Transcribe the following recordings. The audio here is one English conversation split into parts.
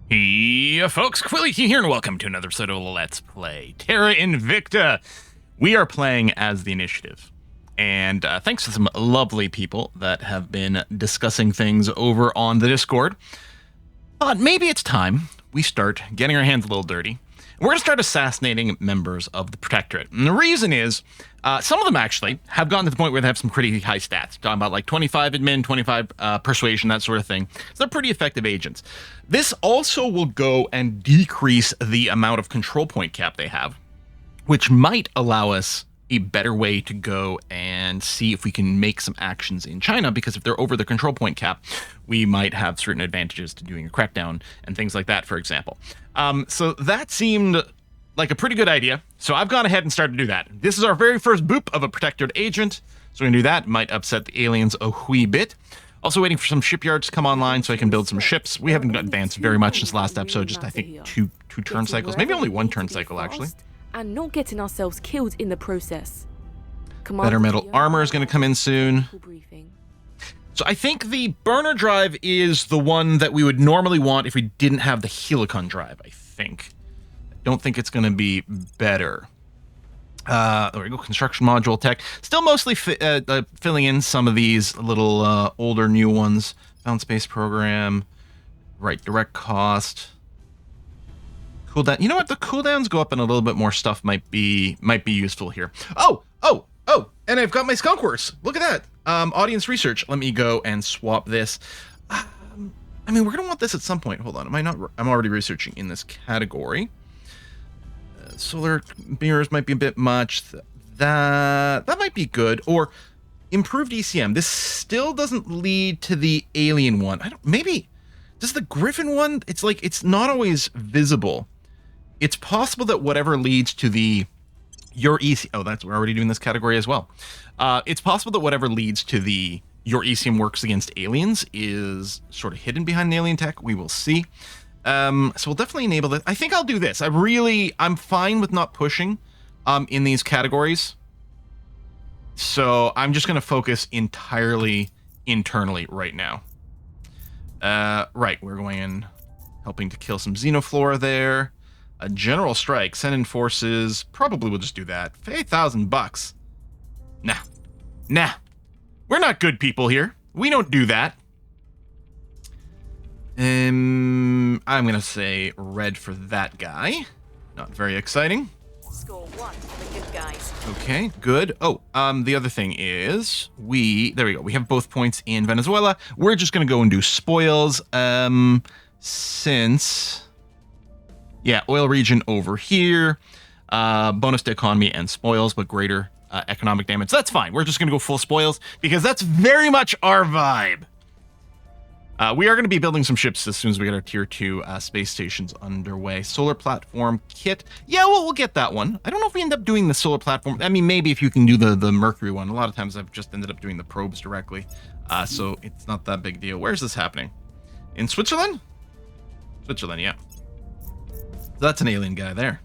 Hey, folks, Quilly here, and welcome to another episode of Let's Play Terra Invicta. We are playing as the initiative, and thanks to some lovely people that have been discussing things over on the Discord, thought maybe it's time we start getting our hands a little dirty. We're going to start assassinating members of the Protectorate. And the reason is, some of them actually have gotten to the point where they have some pretty high stats. Talking about like 25 admin, 25 persuasion, that sort of thing. So they're pretty effective agents. This also will go and decrease the amount of control point cap they have, which might allow us a better way to go and see if we can make some actions in China, because if they're over the control point cap, we might have certain advantages to doing a crackdown and things like that, for example. So that seemed like a pretty good idea. So I've gone ahead and started to do that. This is our very first boop of a protected agent. So we're gonna do that. Might upset the aliens a wee bit. Also waiting for some shipyards to come online so I can build some ships. We haven't advanced very much since last episode, just I think two turn cycles, maybe only one turn cycle actually. And not getting ourselves killed in the process. Better metal armor is going to come in soon. So I think the burner drive is the one that we would normally want if we didn't have the helicon drive, I think. I don't think it's going to be better. There we go, construction module tech. Still mostly filling in some of these little older new ones. Found space program. Right, direct cost. Cooldown. You know what? The cooldowns go up and a little bit more stuff might be useful here. Oh! And I've got my skunk works. Look at that. Audience research. Let me go and swap this. I mean, we're gonna want this at some point. Hold on. I'm already researching in this category. Solar mirrors might be a bit much. That might be good. Or improved ECM. This still doesn't lead to the alien one. Maybe does the Griffin one? It's like it's not always visible. It's possible that whatever leads to your EC... Oh, we're already doing this category as well. It's possible that whatever leads to your ECM works against aliens is sort of hidden behind the alien tech. We will see. So we'll definitely enable this. I think I'll do this. I'm fine with not pushing in these categories. So I'm just going to focus entirely internally right now. Right, we're going in, helping to kill some xenoflora there. A general strike, send in forces. Probably we'll just do that. $8,000. Nah. We're not good people here. We don't do that. I'm gonna say red for that guy. Not very exciting. Score 1 for the good guys. Okay, good. Oh, the other thing is there we go. We have both points in Venezuela. We're just gonna go and do spoils. Yeah, oil region over here. Bonus to economy and spoils, but greater economic damage. That's fine. We're just going to go full spoils because that's very much our vibe. We are going to be building some ships as soon as we get our tier 2 space stations underway. Solar platform kit. Yeah, well, we'll get that one. I don't know if we end up doing the solar platform. I mean, maybe if you can do the Mercury one. A lot of times I've just ended up doing the probes directly. So it's not that big deal. Where's this happening? In Switzerland? Switzerland, yeah. That's an alien guy there.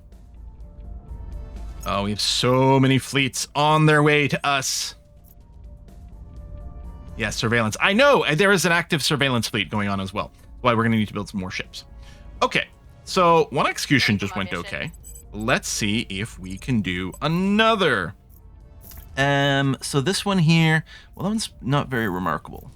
Oh, we have so many fleets on their way to us. Yeah, surveillance. I know, there is an active surveillance fleet going on as well. That's why we're going to need to build some more ships. Okay, so one execution just went okay. Let's see if we can do another. So this one here, well, that one's not very remarkable.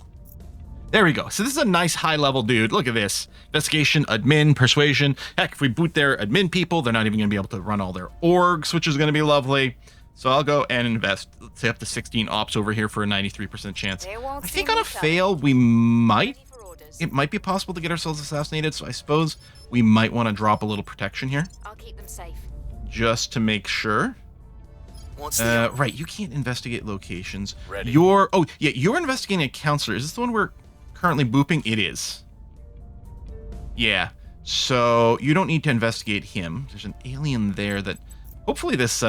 There we go. So this is a nice high-level dude. Look at this. Investigation, admin, persuasion. Heck, if we boot their admin people, they're not even going to be able to run all their orgs, which is going to be lovely. So I'll go and invest, let's say, up to 16 ops over here for a 93% chance. I think on a fail, it might be possible to get ourselves assassinated, so I suppose we might want to drop a little protection here. I'll keep them safe. Just to make sure. Right, you can't investigate locations. Ready. You're investigating a councilor. Is this the one we're currently booping? It is. Yeah, so you don't need to investigate him. There's an alien there that hopefully this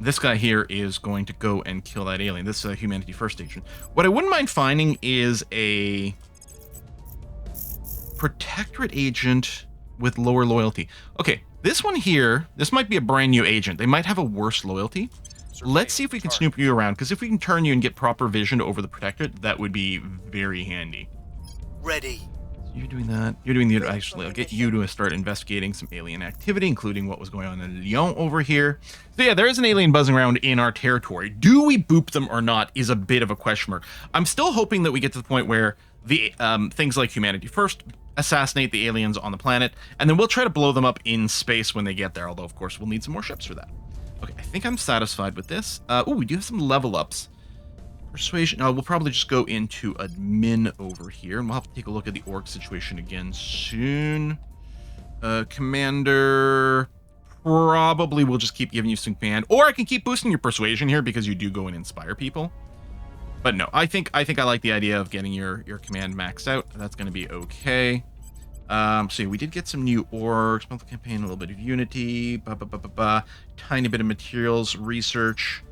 this guy here is going to go and kill that alien. This Humanity First Station. What I wouldn't mind finding is a protectorate agent with lower loyalty. Okay, this one here, this might be a brand new agent. They might have a worse loyalty. Let's see if we can snoop you around, because if we can turn you and get proper vision over the protectorate, that would be very handy. Ready. You're doing that. You're doing the... Actually, I'll get you to start investigating some alien activity, including what was going on in Lyon over here. So yeah, there is an alien buzzing around in our territory. Do we boop them or not is a bit of a question mark. I'm still hoping that we get to the point where the things like Humanity First assassinate the aliens on the planet, and then we'll try to blow them up in space when they get there, although, of course, we'll need some more ships for that. Okay, I think I'm satisfied with this. Oh, we do have some level ups. Persuasion. We'll probably just go into admin over here, and we'll have to take a look at the org situation again soon. Commander, probably we'll just keep giving you some command, or I can keep boosting your persuasion here because you do go and inspire people. But no, I think I like the idea of getting your command maxed out. That's going to be okay. So yeah, we did get some new orgs, monthly campaign, a little bit of unity, tiny bit of materials research.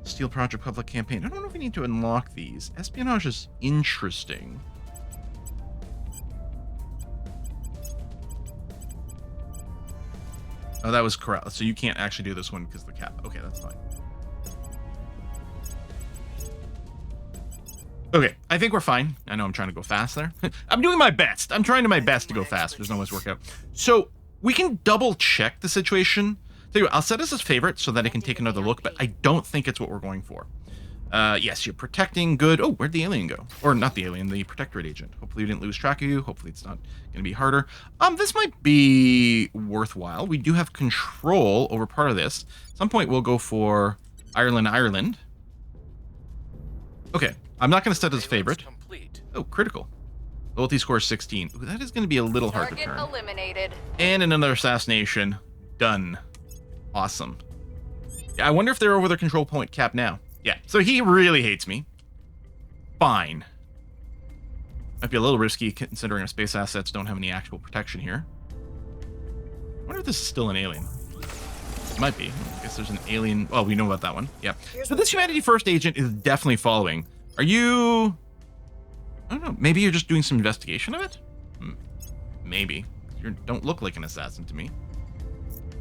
Steel Project public campaign. I don't know if we need to unlock these. Espionage is interesting. Oh, that was correct. So you can't actually do this one because of the cap. Okay, that's fine. Okay, I think we're fine. I know I'm trying to go fast there. I'm doing my best. I'm trying my best to go fast. There's no always work out. So we can double check the situation. Tell you what, I'll set this as favorite so that I can take another look, but I don't think it's what we're going for. Yes, you're protecting. Good. Oh, where'd the alien go? Or not the alien, the protectorate agent. Hopefully we didn't lose track of you. Hopefully it's not going to be harder. This might be worthwhile. We do have control over part of this. At some point we'll go for Ireland. Okay, I'm not going to set it as favorite. Oh, critical. Loyalty score is 16. Ooh, that is going to be a little hard to turn. Eliminated. And another assassination. Done. Awesome. Yeah, I wonder if they're over their control point cap now. Yeah, so he really hates me. Fine. Might be a little risky considering our space assets don't have any actual protection here. I wonder if this is still an alien. It might be. I guess there's an alien. Well, we know about that one. Yeah. So this Humanity First agent is definitely following. Are you... I don't know. Maybe you're just doing some investigation of it? Maybe. You don't look like an assassin to me.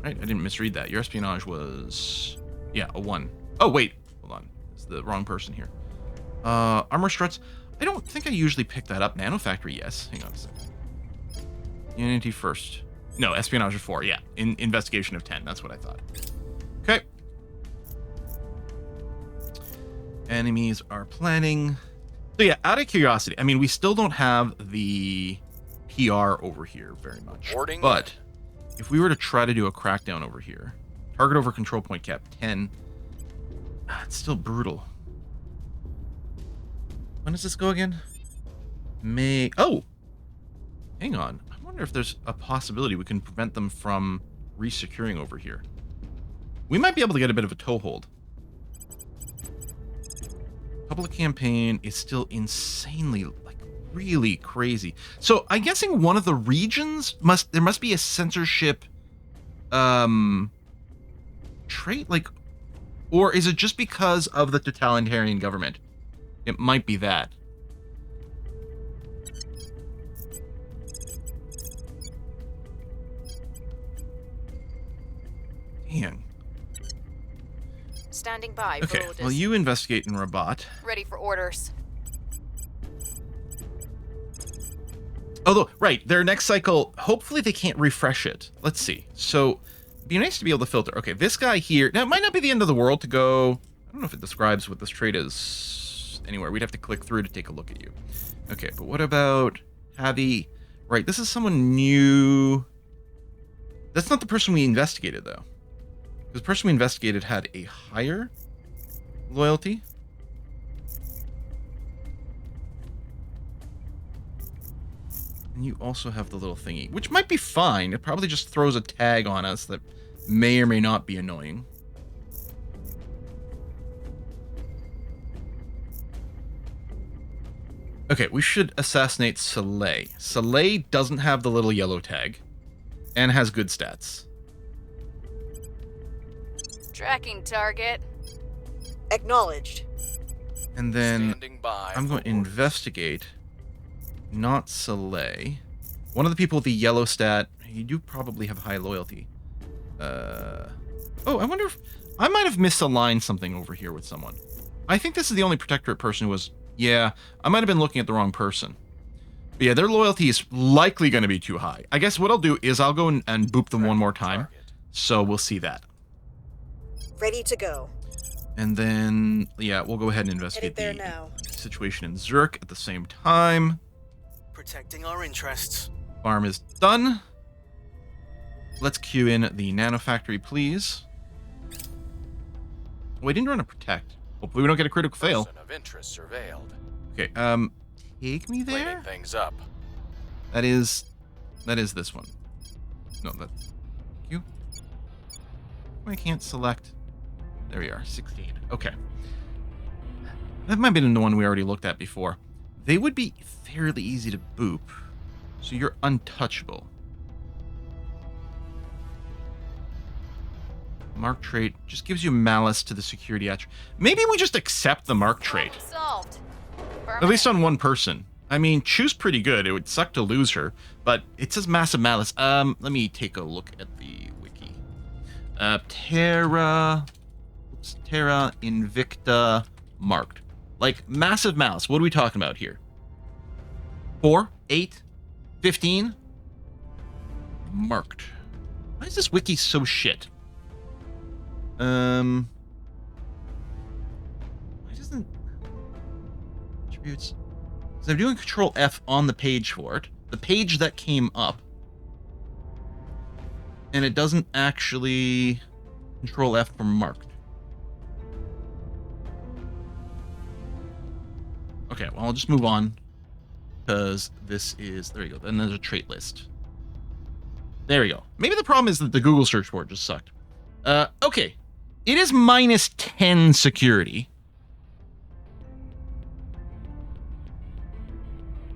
Right, I didn't misread that. Your espionage was... Yeah, a 1. Oh, wait. Hold on. It's the wrong person here. Armor struts. I don't think I usually pick that up. Nanofactory, yes. Hang on a second. Unity First. No, espionage of 4. Yeah, investigation of 10. That's what I thought. Okay. Enemies are planning. So yeah, out of curiosity, I mean, we still don't have the PR over here very much. But... if we were to try to do a crackdown over here, target over control point cap 10, it's still brutal. When does this go again? May... oh! Hang on. I wonder if there's a possibility we can prevent them from resecuring over here. We might be able to get a bit of a toehold. Public campaign is still insanely... really crazy. So I'm guessing one of the regions there must be a censorship trait, like, or is it just because of the totalitarian government? It might be that. Dang. Standing by for Okay, orders. well, you investigate in Rabat. Ready for orders. Although, right, their next cycle, hopefully they can't refresh it. Let's see. So, it'd be nice to be able to filter. Okay, this guy here. Now, it might not be the end of the world to go... I don't know if it describes what this trait is anywhere. We'd have to click through to take a look at you. Okay, but what about Javi? Right, this is someone new. That's not the person we investigated, though. Because the person we investigated had a higher loyalty. And you also have the little thingy, which might be fine. It probably just throws a tag on us that may or may not be annoying. Okay, we should assassinate Soleil. Soleil doesn't have the little yellow tag and has good stats. Tracking target. Acknowledged. And then I'm going to investigate, not Soleil. One of the people with the yellow stat, you do probably have high loyalty. Oh, I wonder if... I might have misaligned something over here with someone. I think this is the only protectorate person who was... Yeah, I might have been looking at the wrong person. Yeah, their loyalty is likely going to be too high. I guess what I'll do is I'll go and boop them one more time. So we'll see that. Ready to go. And then, yeah, we'll go ahead and investigate Headed there now. the situation in Zurich at the same time. Protecting our interests. Farm is done. Let's queue in the nanofactory, please. Oh, we didn't run a protect. Hopefully we don't get a critical fail. Person of interest surveilled. Okay, take me there? Cleaning things up. That is this one. No, that's you. I can't select. There we are, 16. Okay. That might have been the one we already looked at before. They would be fairly easy to boop, so you're untouchable. Mark trait just gives you malice to the security attribute. Maybe we just accept the mark trait. Solved. At least on one person. I mean, Chu's pretty good. It would suck to lose her, but it says massive malice. Let me take a look at the wiki. Terra Invicta marked. Like, massive malice. What are we talking about here? 4, 8, 15? Marked. Why is this wiki so shit? Why doesn't attributes? Because I'm doing Control F on the page for it, the page that came up, and it doesn't actually Control F for marked. Okay, well, I'll just move on because this is, there you go. Then there's a trait list. There we go. Maybe the problem is that the Google search for it just sucked. Okay. It is minus 10 security.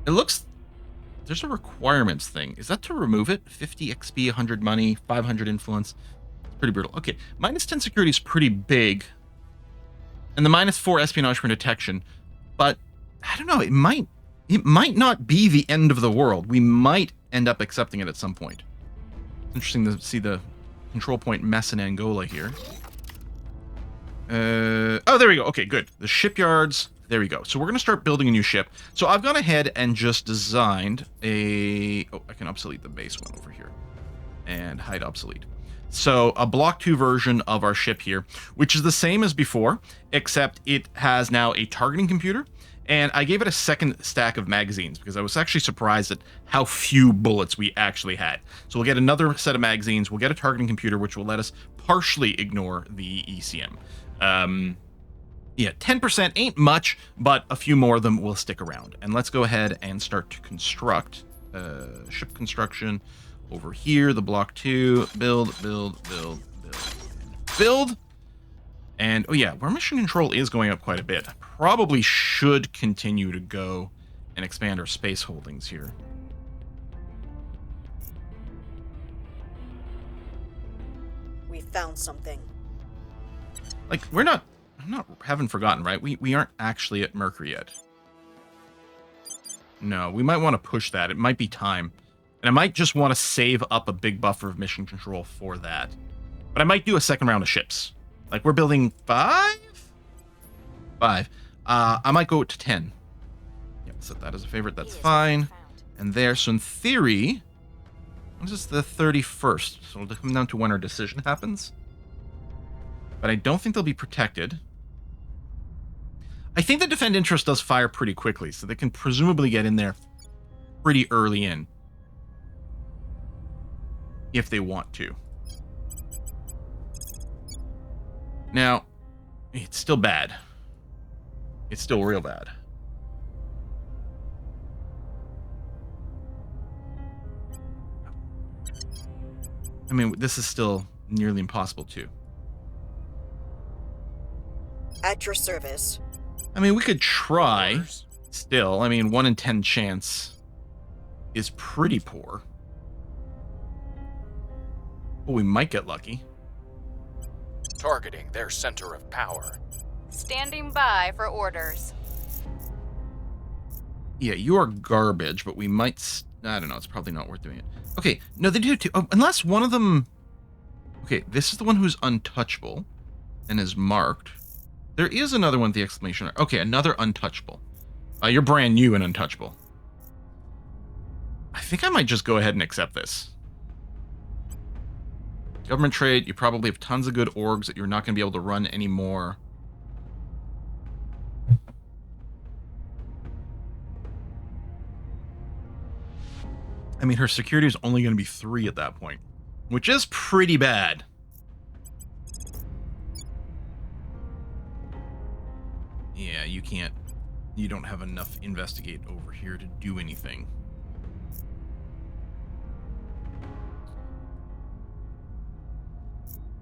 It looks... There's a requirements thing. Is that to remove it? 50 XP, 100 money, 500 influence. It's pretty brutal. Okay, minus 10 security is pretty big. And the minus 4 espionage for detection. But, I don't know, it might not be the end of the world. We might end up accepting it at some point. It's interesting to see the control point mess in Angola here. Oh, there we go. Okay, good. The shipyards. There we go. So we're going to start building a new ship. So I've gone ahead and just designed a... Oh, I can obsolete the base one over here. And hide obsolete. So a Block 2 version of our ship here, which is the same as before, except it has now a targeting computer. And I gave it a second stack of magazines because I was actually surprised at how few bullets we actually had. So we'll get another set of magazines. We'll get a targeting computer, which will let us partially ignore the ECM. Yeah, 10% ain't much, but a few more of them will stick around. And let's go ahead and start to construct ship construction over here. The Block 2, build. And, oh yeah, our mission control is going up quite a bit. Probably should continue to go and expand our space holdings here. We found something. Like, haven't forgotten, right? We aren't actually at Mercury yet. No, we might want to push that. It might be time. And I might just want to save up a big buffer of mission control for that. But I might do a second round of ships. Like, we're building 5? 5. I might go to 10. Yep, set that as a favorite. That's fine. And there, so in theory, this is the 31st. So it'll come down to when our decision happens. But I don't think they'll be protected. I think the defend interest does fire pretty quickly, so they can presumably get in there pretty early in. If they want to. Now, it's still bad. It's still real bad. I mean, this is still nearly impossible too. At your service. I mean, we could try. Still, I mean, 1 in 10 chance is pretty poor. But we might get lucky. Targeting their center of power. Standing by for orders. Yeah, you are garbage, but we might... I don't know, it's probably not worth doing it. Okay, no, they do too. Oh, unless one of them... Okay, this is the one who's untouchable and is marked. There is another one with the exclamation mark. Okay, another untouchable. You're brand new and untouchable. think I might just go ahead and accept this. Government trade, you probably have tons of good orgs that you're not going to be able to run anymore. I mean, her security is only going to be 3 at that point, which is pretty bad. Yeah, you can't. You don't have enough investigate over here to do anything.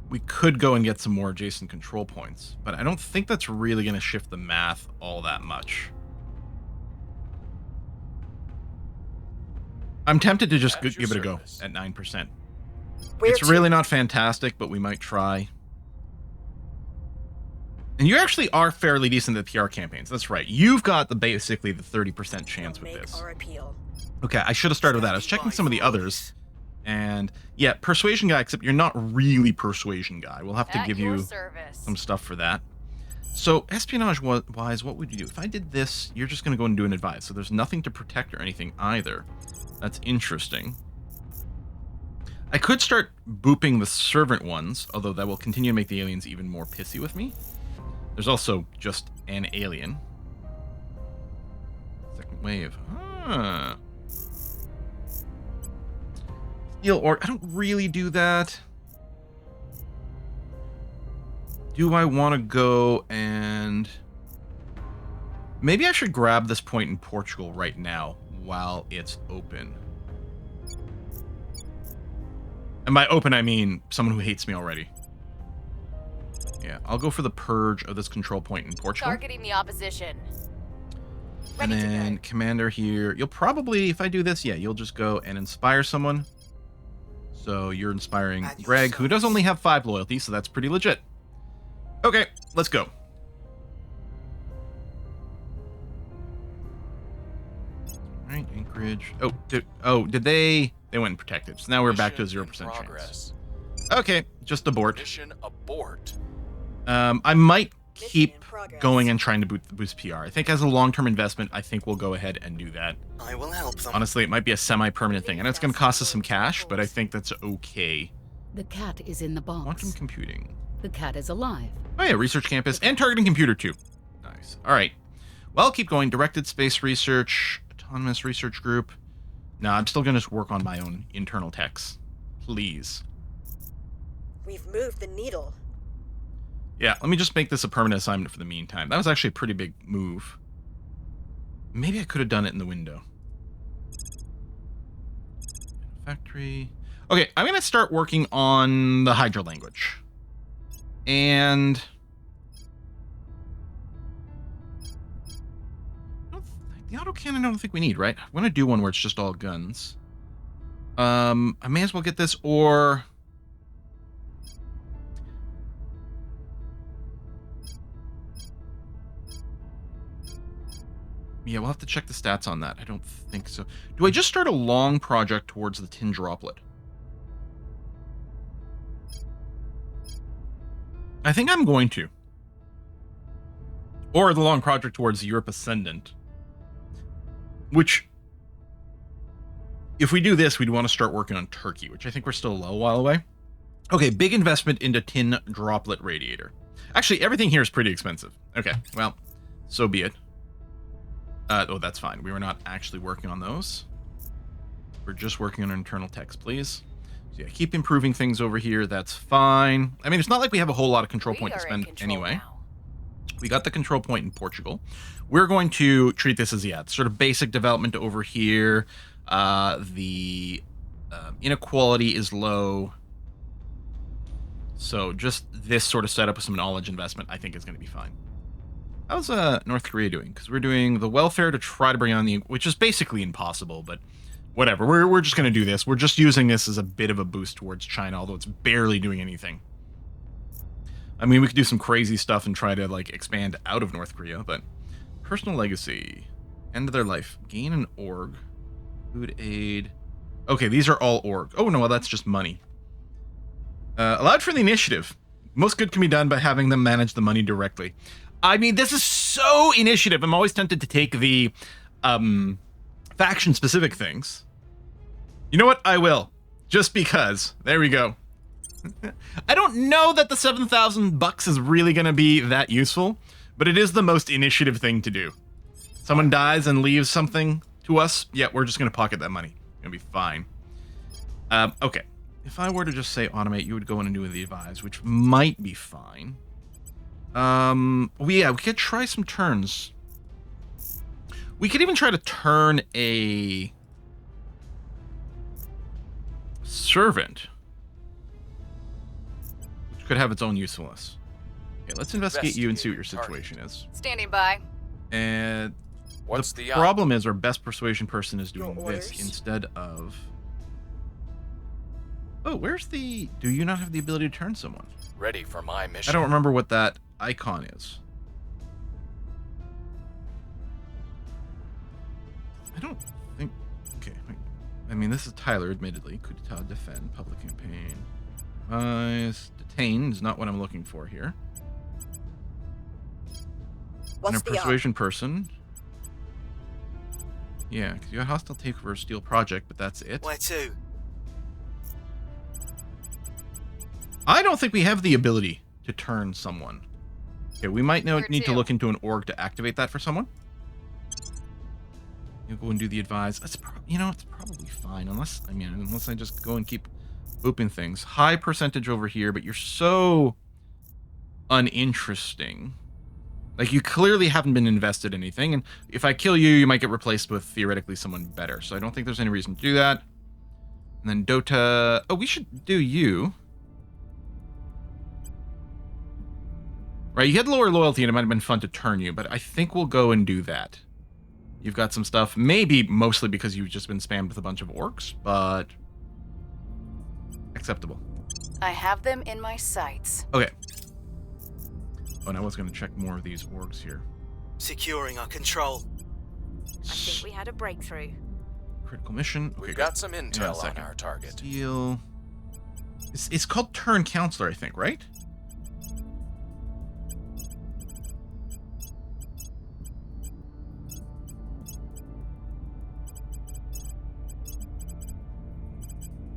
We could go and get some more adjacent control points, but I don't think that's really going to shift the math all that much. I'm tempted to just give it a go at 9%. It's really not fantastic, but we might try. And you actually are fairly decent at the PR campaigns. That's right. You've got basically the 30% chance with this. Okay, I should have started with that. I was checking some of the others. And yeah, persuasion guy, except you're not really persuasion guy. We'll have to give you some stuff for that. So espionage-wise, what would you do? If I did this, you're just going to go and do an advise. So there's nothing to protect or anything either. That's interesting. I could start booping the servant ones, although that will continue to make the aliens even more pissy with me. There's also just an alien. Second wave. Huh. Steel or I don't really do that. Do I want to go and... Maybe I should grab this point in Portugal right now while it's open. And by open, I mean someone who hates me already. Yeah, I'll go for the purge of this control point in Portugal. Targeting the opposition. And then commander here. You'll probably, if I do this, yeah, you'll just go and inspire someone. So you're inspiring Greg, who does only have 5 loyalty, so that's pretty legit. Okay, let's go. All right, Anchorage. Oh, did they? They went and protected. So now we're back to a 0% chance. Okay, just abort. Mission abort. I might keep going and trying to boost PR. I think as a long-term investment, I think we'll go ahead and do that. I will help them. Honestly, it might be a semi-permanent thing. I know it's going to cost us some cash, but I think that's okay. The cat is in the box. Quantum computing. The cat is alive. Oh yeah, research campus and targeting computer too. Nice. All right. Well, keep going. Directed space research, autonomous research group. No, I'm still going to work on my own internal techs. Please. We've moved the needle. Yeah, let me just make this a permanent assignment for the meantime. That was actually a pretty big move. Maybe I could have done it in the window. Factory. Okay, I'm going to start working on the Hydra language. And... the autocannon I don't think we need, right? I'm going to do one where it's just all guns. I may as well get this, or... Yeah, we'll have to check the stats on that. I don't think so. Do I just start a long project towards the tin droplet? I think I'm going to. Or the long project towards the Europe Ascendant. Which, if we do this, we'd want to start working on Turkey, which I think we're still a little while away. Okay, big investment into tin droplet radiator. Actually, everything here is pretty expensive. Okay, well, so be it. Oh, that's fine. We were not actually working on those. We're just working on internal text, please. So yeah, keep improving things over here. That's fine. I mean, it's not like we have a whole lot of control point to spend anyway. Now. We got the control point in Portugal. We're going to treat this as, yeah, sort of basic development over here. The inequality is low. So just this sort of setup with some knowledge investment, I think is going to be fine. How's North Korea doing? Because we're doing the welfare to try to bring on the... which is basically impossible, but whatever. We're just going to do this. We're just using this as a bit of a boost towards China, although it's barely doing anything. I mean, we could do some crazy stuff and try to, like, expand out of North Korea, but... Personal legacy. End of their life. Gain an org. Food aid. Okay, these are all org. Oh, no, well, that's just money. Allowed for the initiative. Most good can be done by having them manage the money directly. I mean, this is so initiative. I'm always tempted to take the faction-specific things. You know what? I will. Just because. There we go. I don't know that the $7,000 is really going to be that useful, but it is the most initiative thing to do. Someone dies and leaves something to us. Yeah, we're just going to pocket that money. It'll be fine. Okay. If I were to just say automate, you would go in and do the advise, which might be fine. We could try some turns. We could even try to turn a servant, which could have its own usefulness. Okay, let's investigate you and see what your situation is. Standing by. And What's the the problem is our best persuasion person is doing Your this orders? instead of... Oh, where's the... Do you not have the ability to turn someone? Ready for my mission. I don't remember what that icon is. I don't think... Okay, wait. I mean, this is Tyler, admittedly. Coup d'etat, defend, public campaign. Detain is not what I'm looking for here. What's And a the persuasion person. Yeah, because you got hostile takeover, steel project, but that's it. Where to? I don't think we have the ability to turn someone. Okay, we might Where need to to? look into an org to activate that for someone. You go and do the advise. It's it's probably fine unless I just go and keep booping things. High percentage over here, but you're so uninteresting. Like, you clearly haven't been invested in anything, and if I kill you, you might get replaced with theoretically someone better. So I don't think there's any reason to do that. And then Dota. Oh, we should do you. Right, you had lower loyalty, and it might have been fun to turn you, but I think we'll go and do that. You've got some stuff, maybe mostly because you've just been spammed with a bunch of orcs, but acceptable. I have them in my sights. Okay. Oh, and I was going to check more of these orgs here. Securing our control. I think we had a breakthrough. Critical mission. Okay, We've got some Hang on a intel on second. our target. Steel. It's called Turn Counselor, I think, right?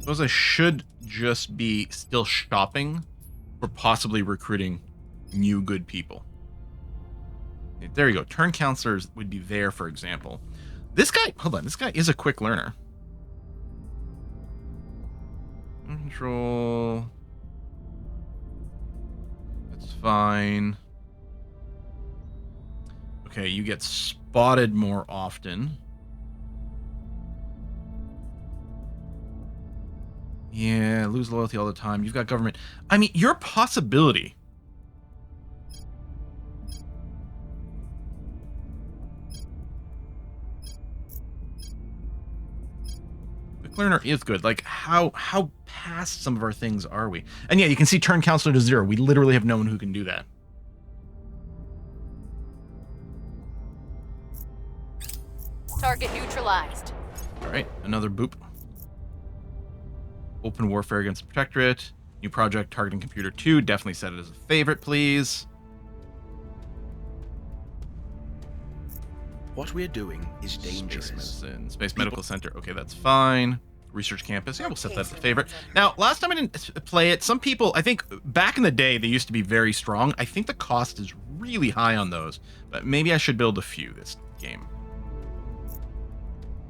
Suppose I should just be still shopping for possibly recruiting new good people. There you go. Turn counselors would be there, for example. This guy, hold on, this guy is a quick learner. Control. That's fine. Okay, you get spotted more often. Yeah, lose loyalty all the time. You've got government. I mean, your possibility. Quick learner is good. Like, how past some of our things are we? And yeah, you can see turn counselor to 0. We literally have no one who can do that. Target neutralized. All right, another boop. Open warfare against the Protectorate. New project targeting computer 2. Definitely set it as a favorite, please. What we're doing is dangerous. Space medicine. Space medical center. Okay, that's fine. Research campus. Yeah, we'll set that as a favorite. Now, last time I didn't play it, some people, I think back in the day, they used to be very strong. I think the cost is really high on those, but maybe I should build a few this game.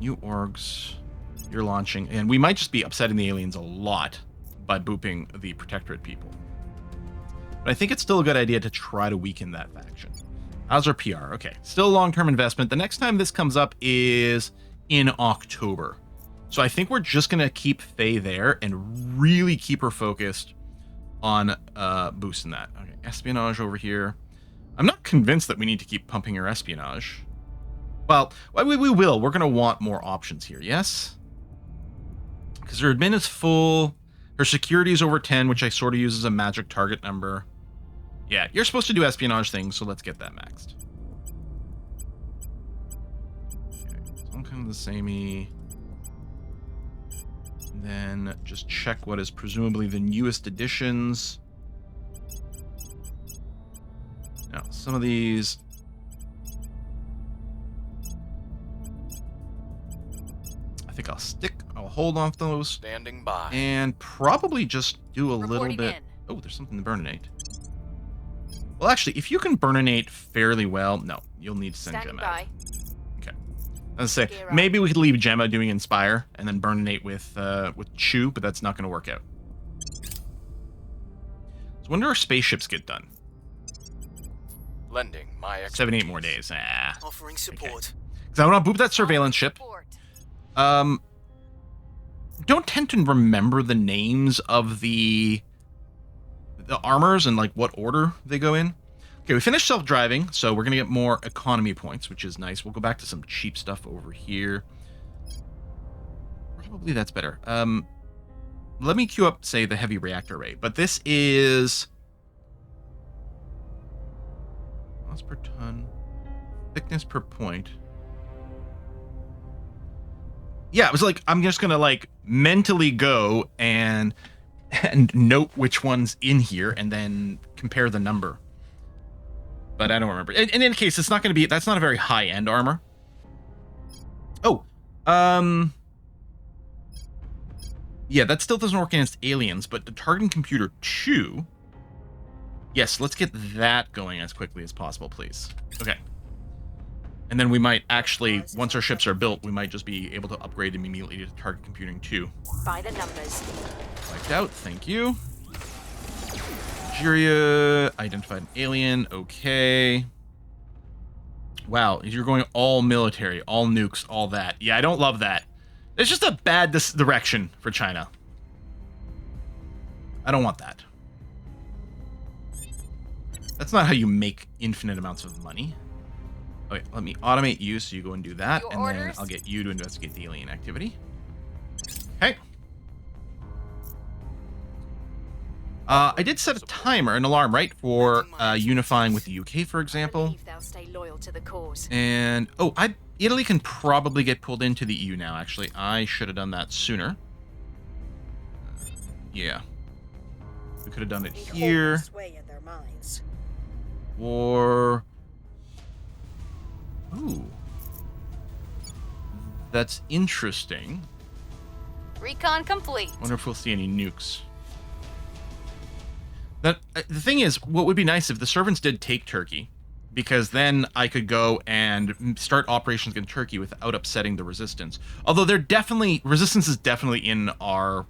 New orgs. You're launching, and we might just be upsetting the aliens a lot by booping the Protectorate people. But I think it's still a good idea to try to weaken that faction. How's our PR? Okay, still a long-term investment. The next time this comes up is in October. So I think we're just going to keep Faye there and really keep her focused on boosting that. Okay, espionage over here. I'm not convinced that we need to keep pumping her espionage. Well, we will. We're going to want more options here, yes? Because her admin is full. Her security is over 10, which I sort of use as a magic target number. Yeah, you're supposed to do espionage things, so let's get that maxed. Okay, so I'm kind of the samey. And then just check what is presumably the newest additions. Now, some of these... I think I'll stick I'll hold off those Standing by. and probably just do a little Reporting bit. in. Oh, there's something to burninate. Well, actually, if you can burninate fairly well, no, you'll need to send Standing Gemma out. by. Okay. Let's say Gear up. maybe we could leave Gemma doing Inspire and then burninate with Chew, but that's not going to work out. So when do our spaceships get done? Lending my 7, 8 expertise. more days. Offering support. Because I want to boop that surveillance ship. Support. Don't tend to remember the names of the armors and like what order they go in. Okay, we finished self-driving, so we're gonna get more economy points, which is nice. We'll go back to some cheap stuff over here. Probably that's better. Let me queue up, say, the heavy reactor array, but this is mass per ton, thickness per point. Yeah, it was like, I'm just going to like mentally go and note which one's in here and then compare the number. But I don't remember. In any case, it's not going to be, that's not a very high-end armor. Oh, yeah, that still doesn't work against aliens, but the targeting computer 2, yes, let's get that going as quickly as possible, please. Okay. And then we might actually, once our ships are built, we might just be able to upgrade them immediately to target computing 2. By the numbers. Wiped out, thank you. Nigeria, identified an alien, okay. Wow, you're going all military, all nukes, all that. Yeah, I don't love that. It's just a bad direction for China. I don't want that. That's not how you make infinite amounts of money. Okay, let me automate you so you go and do that, Your and then orders? I'll get you to investigate the alien activity. Okay. I did set a timer, an alarm, right, for unifying with the UK, for I example. believe they'll stay loyal to the cause. And, oh, Italy can probably get pulled into the EU now, actually. I should have done that sooner. Yeah. We could have done it here. Sway in their minds. Or... Ooh. That's interesting. Recon complete. Wonder if we'll see any nukes. That the thing is, what would be nice if the servants did take Turkey, because then I could go and start operations in Turkey without upsetting the resistance. Although they're definitely, resistance is definitely in our,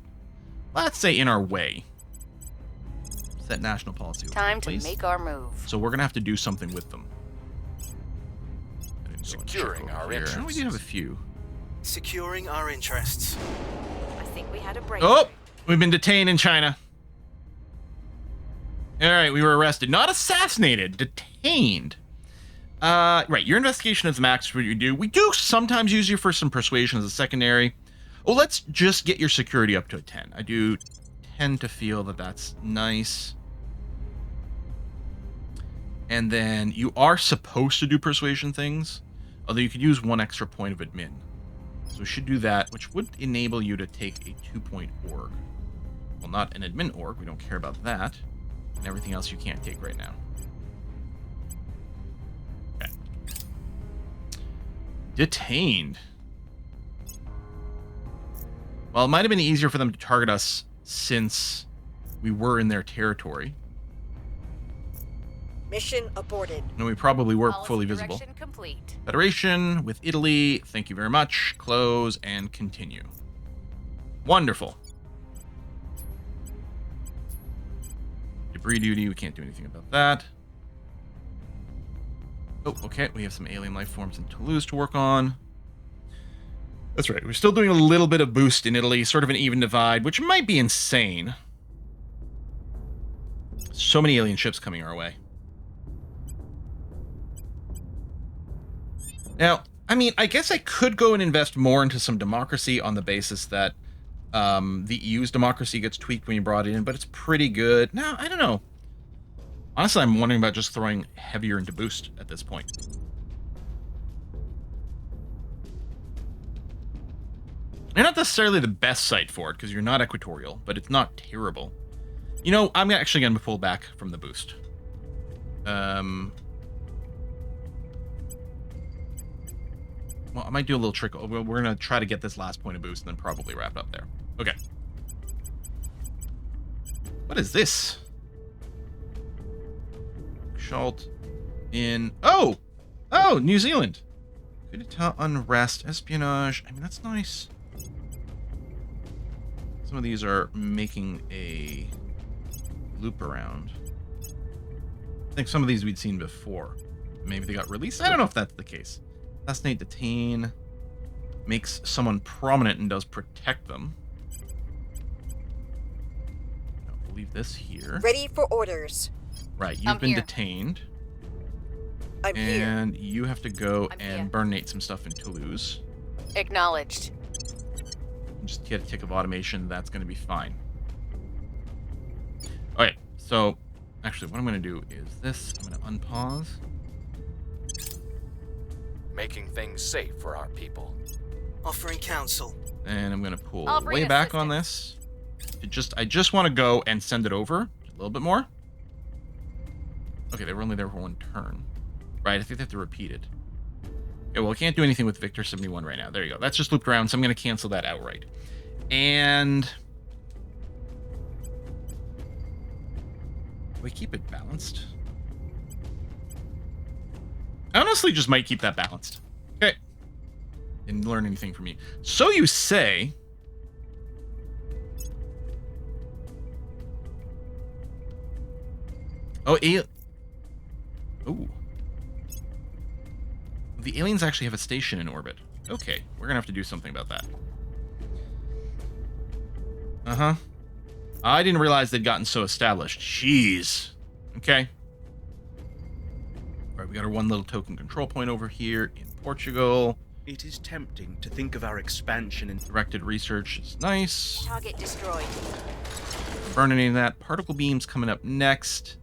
let's say, in our way. Set national policy. Time to please. make our move. So we're gonna have to do something with them. Securing our We interests. do have a few. Securing our interests. I think we had a breakthrough. Oh, we've been detained in China. All right, we were arrested, not assassinated, detained. Right, your investigation is max for what you do. We do sometimes use you for some persuasion as a secondary. Oh, let's just get your security up to a 10. I do tend to feel that that's nice. And then you are supposed to do persuasion things, although you could use 1 extra point of admin. So we should do that, which would enable you to take a 2-point org. Well, not an admin org, we don't care about that. And everything else you can't take right now. Okay. Detained. Well, it might have been easier for them to target us since we were in their territory. Mission aborted. And we probably were Policy fully visible. direction complete. Federation with Italy. Thank you very much. Close and continue. Wonderful. Debris duty. We can't do anything about that. Oh, okay. We have some alien life forms in Toulouse to work on. That's right. We're still doing a little bit of boost in Italy. Sort of an even divide, which might be insane. So many alien ships coming our way. Now, I mean, I guess I could go and invest more into some democracy on the basis that the EU's democracy gets tweaked when you brought it in, but it's pretty good. No, I don't know. Honestly, I'm wondering about just throwing heavier into boost at this point. You're not necessarily the best site for it, because you're not equatorial, but it's not terrible. You know, I'm actually going to pull back from the boost. Why Well, I might do a little trick. We're going to try to get this last point of boost and then probably wrap up there. Okay. What is this? Schalt in... Oh! Oh, New Zealand. Coup d'etat, unrest, espionage. I mean, that's nice. Some of these are making a loop around. I think some of these we'd seen before. Maybe they got released. I don't know if that's the case. Assassinate, detain. Makes someone prominent and does protect them. I'll leave this here. Ready for orders. Right, you've I'm been here. detained. I'm here. And you have to go I'm and here. burnate some stuff in Toulouse. Acknowledged. Just get a tick of automation. That's going to be fine. Okay, so actually what I'm going to do is this. I'm going to unpause. Making things safe for our people. Offering counsel. And I'm going to pull Offering way back on this. I just want to go and send it over a little bit more. Okay, they were only there for one turn. Right, I think they have to repeat it. Okay, well, I can't do anything with Victor 71 right now. There you go. That's just looped around, so I'm going to cancel that outright. And... we keep it balanced? I honestly just might keep that balanced. Okay. Didn't learn anything from me. So you say... Oh, ooh. The aliens actually have a station in orbit. Okay, we're gonna have to do something about that. Uh-huh. I didn't realize they'd gotten so established. Jeez. Okay. All right, we got our one little token control point over here in Portugal. It is tempting to think of our expansion in Directed research is nice. Target destroyed. Burning that. Particle beams coming up next.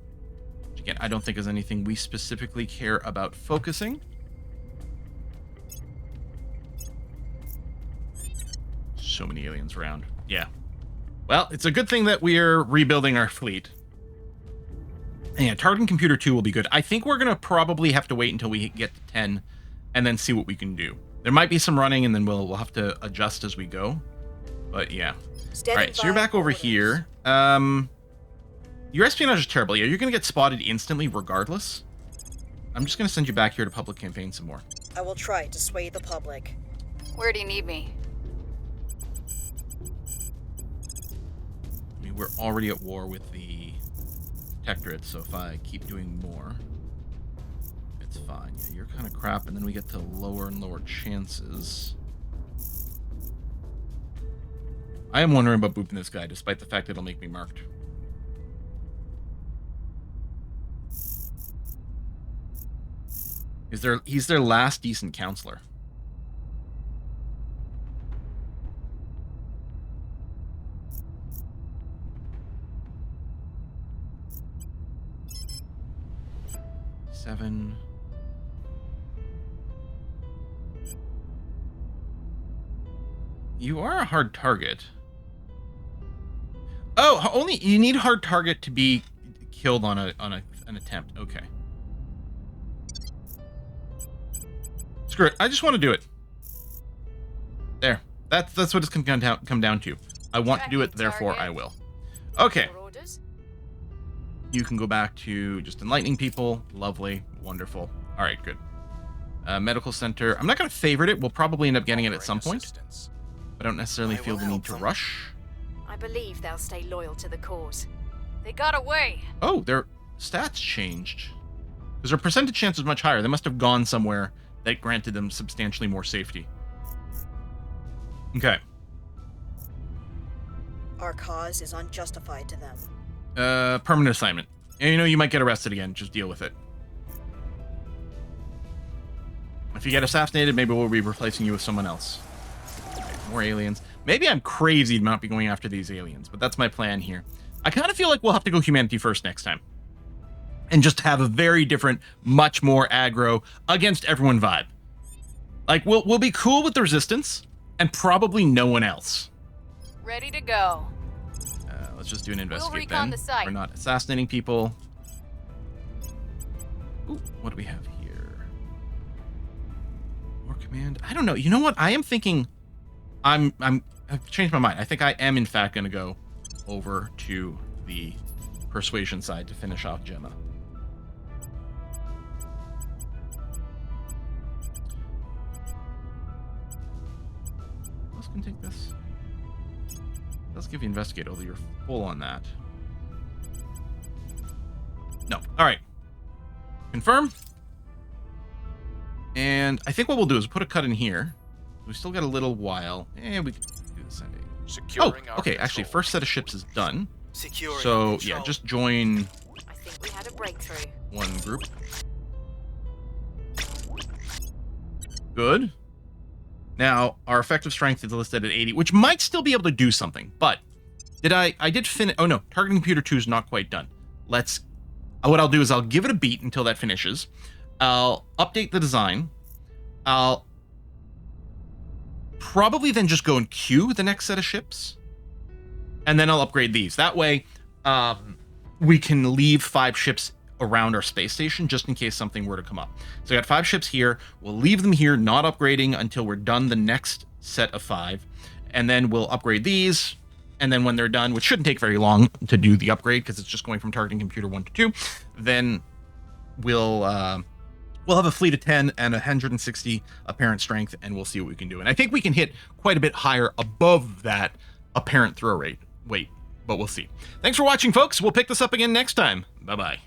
Which again, I don't think is anything we specifically care about focusing. So many aliens around. Yeah. Well, it's a good thing that we're rebuilding our fleet. And yeah, targeting computer 2 will be good. I think we're going to probably have to wait until we get to 10 and then see what we can do. There might be some running and then we'll have to adjust as we go. But yeah. All right, so you're back over here. Your espionage is terrible. Yeah, you're going to get spotted instantly regardless. I'm just going to send you back here to public campaign some more. I will try to sway the public. Where do you need me? I mean, we're already at war with the Protectorate, so if I keep doing more, it's fine. Yeah, you're kind of crap, and then we get to lower and lower chances. I am wondering about booping this guy, despite the fact that it'll make me marked. He's their last decent counselor. Seven. You are a hard target. Oh, only you need hard target to be killed on an attempt. Okay. Screw it. I just want to do it. There. That's what it's going to come down to. I want to do it, therefore I will. Okay. Your orders? You can go back to just enlightening people. Lovely. Wonderful. All right, good. Medical center. I'm not going to favorite it. We'll probably end up getting it at some point. Assistance. I don't necessarily I feel will the need help to them. rush. I believe they'll stay loyal to the cause. They got away. Oh, their stats changed. Because their percentage chance is much higher. They must have gone somewhere that granted them substantially more safety. Okay. Our cause is unjustified to them. Permanent assignment. And you know, you might get arrested again. Just deal with it. If you get assassinated, maybe we'll be replacing you with someone else. Okay, more aliens. Maybe I'm crazy to not be going after these aliens, but that's my plan here. I kind of feel like we'll have to go humanity first next time. And just have a very different, much more aggro, against everyone vibe. Like, we'll be cool with the resistance, and probably no one else. Ready to go. Let's just do an investigate recon then. the site. We're not assassinating people. Ooh, what do we have here? More Command. I don't know. You know what? I am thinking I've changed my mind. I think I am in fact going to go over to the persuasion side to finish off Gemma. Who else can take this? Let's give you investigate, although you're full on that. No. All right. Confirm. And I think what we'll do is put a cut in here. We still got a little while. We can do this Sunday. Securing our okay. Actually, control. first set of ships is done. Securing So, control. yeah, just join I think we had a breakthrough. one group. Good. Now, our effective strength is listed at 80, which might still be able to do something, but I did finish. Oh no, targeting computer 2 is not quite done. What I'll do is I'll give it a beat until that finishes. I'll update the design. I'll probably then just go and queue the next set of ships, and then I'll upgrade these. That way, we can leave 5 ships around our space station just in case something were to come up. So I got 5 ships here. We'll leave them here, not upgrading until we're done the next set of 5, and then we'll upgrade these. And then when they're done, which shouldn't take very long to do the upgrade because it's just going from targeting computer 1 to 2, then we'll have a fleet of 10 and 160 apparent strength, and we'll see what we can do. And I think we can hit quite a bit higher above that apparent throw rate. Wait, but we'll see. Thanks for watching, folks. We'll pick this up again next time. Bye-bye.